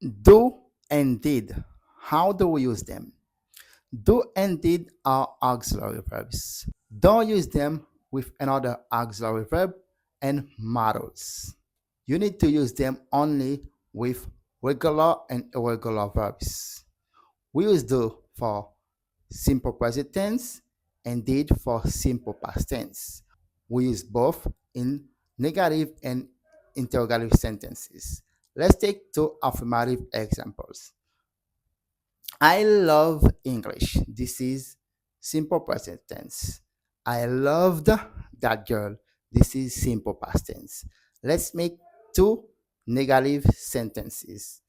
Do and did. How do we use them? Do and did are auxiliary verbs. Don't use them with another auxiliary verb and models. You need to use them only with regular and irregular verbs. We use do for simple present tense and did for simple past tense. We use both in negative and interrogative sentences. Let's take two affirmative examples. I love English. This is simple present tense. I loved that girl. This is simple past tense. Let's make two negative sentences.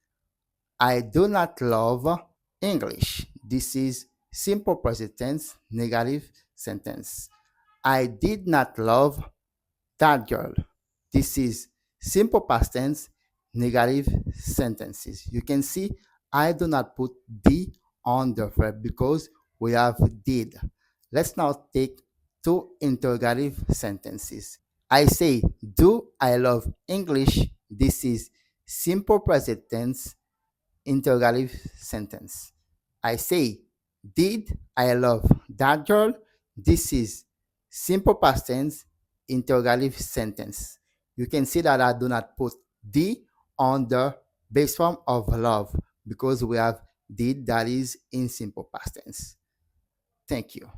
I do not love English. This is simple present tense, negative sentence. I did not love that girl. This is simple past tense, negative sentences. You can see I do not put D on the verb because we have did. Let's now take two interrogative sentences. I say, do I love English? This is simple present tense, interrogative sentence. I say, did I love that girl? This is simple past tense, interrogative sentence. You can see that I do not put D on the base form of love because we have did that is in simple past tense. Thank you.